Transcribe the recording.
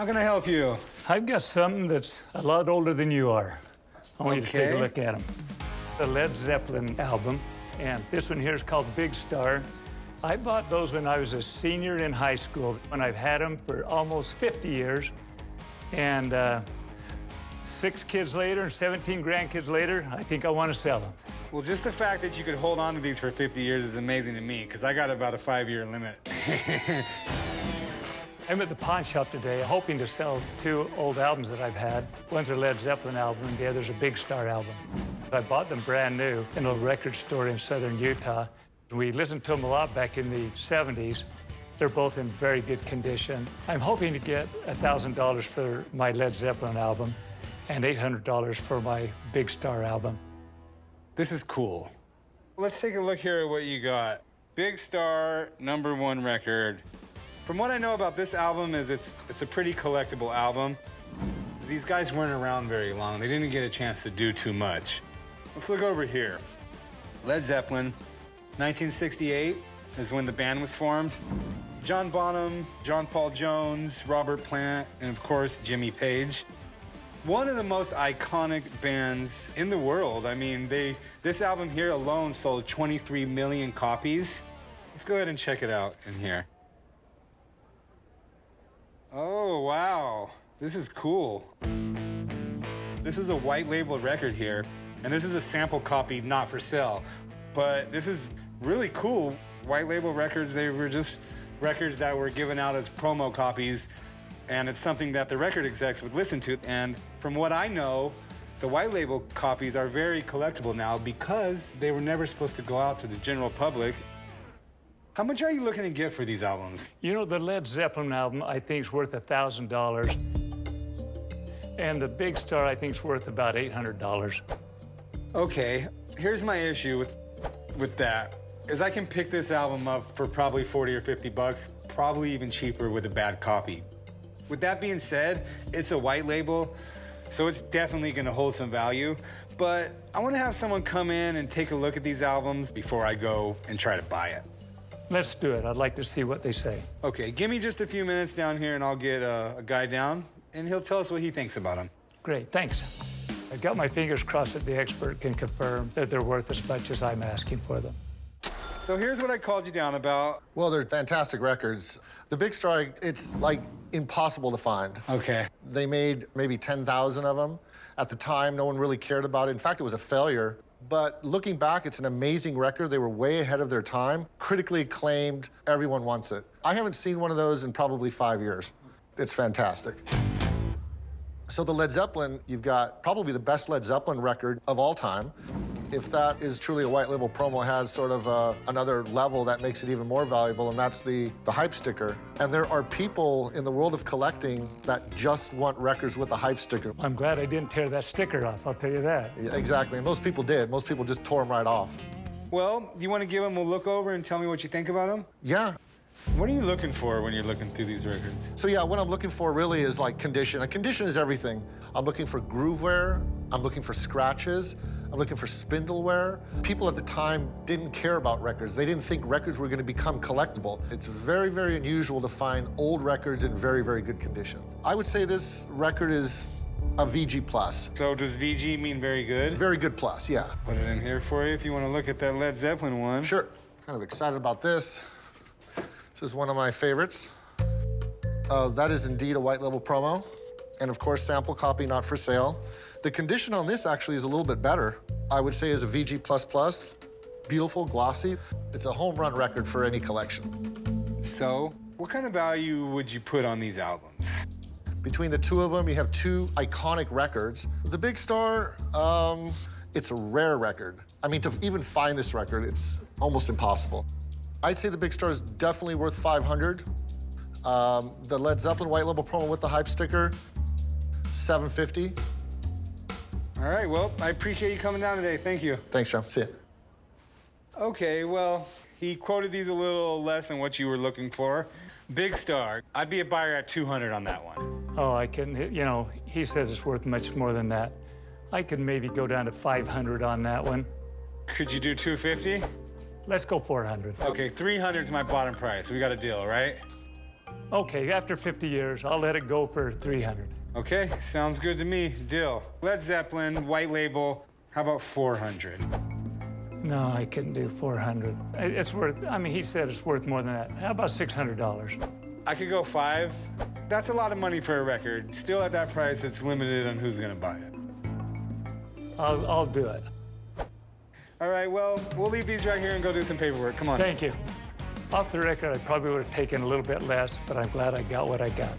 How can I help you? I've got something that's a lot older than you are. I want you to take a look at them. The Led Zeppelin album, and this one here is called Big Star. I bought those when I was a senior in high school, and I've had them for almost 50 years. And 6 kids later and 17 grandkids later, I think I want to sell them. Well, just the fact that you could hold on to these for 50 years is amazing to me, because I got about a 5-year limit. I'm at the pawn shop today hoping to sell 2 old albums that I've had. One's a Led Zeppelin album, and the other's a Big Star album. I bought them brand new in a record store in southern Utah. We listened to them a lot back in the 70s. They're both in very good condition. I'm hoping to get $1,000 for my Led Zeppelin album and $800 for my Big Star album. This is cool. Let's take a look here at what you got. Big Star, #1 record. From what I know about this album is it's a pretty collectible album. These guys weren't around very long. They didn't get a chance to do too much. Let's look over here. Led Zeppelin, 1968 is when the band was formed. John Bonham, John Paul Jones, Robert Plant, and of course, Jimmy Page. One of the most iconic bands in the world. I mean, this album here alone sold 23 million copies. Let's go ahead and check it out in here. Oh, wow. This is cool. This is a white label record here, and this is a sample copy, not for sale. But this is really cool. White label records, they were just records that were given out as promo copies, and it's something that the record execs would listen to. And from what I know, the white label copies are very collectible now because they were never supposed to go out to the general public. How much are you looking to get for these albums? You know, the Led Zeppelin album, I think, is worth $1,000. And the Big Star, I think, is worth about $800. Okay, here's my issue with that, is I can pick this album up for probably 40 or 50 bucks, probably even cheaper with a bad copy. With that being said, it's a white label, so it's definitely gonna hold some value, but I wanna have someone come in and take a look at these albums before I go and try to buy it. Let's do it. I'd like to see what they say. Okay, give me just a few minutes down here and I'll get a guy down and he'll tell us what he thinks about them. Great, thanks. I've got my fingers crossed that the expert can confirm that they're worth as much as I'm asking for them. So here's what I called you down about. Well, they're fantastic records. The Big Star, it's like impossible to find. Okay. They made maybe 10,000 of them. At the time, no one really cared about it. In fact, it was a failure. But looking back, it's an amazing record. They were way ahead of their time. Critically acclaimed, everyone wants it. I haven't seen one of those in probably 5 years. It's fantastic. So the Led Zeppelin, you've got probably the best Led Zeppelin record of all time. If that is truly a white label promo, has sort of another level that makes it even more valuable, and that's the hype sticker. And there are people in the world of collecting that just want records with the hype sticker. I'm glad I didn't tear that sticker off, I'll tell you that. Yeah, exactly, and most people did. Most people just tore them right off. Well, do you want to give them a look over and tell me what you think about them? Yeah. What are you looking for when you're looking through these records? So yeah, what I'm looking for really is like condition. And condition is everything. I'm looking for groove wear. I'm looking for scratches. I'm looking for spindle wear. People at the time didn't care about records. They didn't think records were going to become collectible. It's very, very unusual to find old records in very, very good condition. I would say this record is a VG plus. So does VG mean very good? Very good plus, yeah. Put it in here for you if you want to look at that Led Zeppelin one. Sure. Kind of excited about this. This is one of my favorites. That is indeed a white label promo. And of course, sample copy, not for sale. The condition on this actually is a little bit better. I would say is a VG++. Beautiful, glossy. It's a home run record for any collection. So, what kind of value would you put on these albums? Between the two of them, you have 2 iconic records. The Big Star, it's a rare record. I mean, to even find this record, it's almost impossible. I'd say the Big Star is definitely worth 500. The Led Zeppelin white label promo with the hype sticker, 750. All right, well, I appreciate you coming down today. Thank you. Thanks, John. See ya. Okay, well, he quoted these a little less than what you were looking for. Big Star, I'd be a buyer at 200 on that one. Oh, I can, you know, he says it's worth much more than that. I could maybe go down to 500 on that one. Could you do 250? Let's go 400. Okay, 300 is my bottom price. We got a deal, right? Okay, after 50 years, I'll let it go for 300. Okay, sounds good to me. Deal. Led Zeppelin, white label. How about 400? No, I couldn't do 400. It's worth, I mean, he said it's worth more than that. How about $600? I could go 5. That's a lot of money for a record. Still at that price, it's limited on who's gonna buy it. I'll do it. All right, well, we'll leave these right here and go do some paperwork. Come on. Thank you. Off the record, I probably would have taken a little bit less, but I'm glad I got what I got.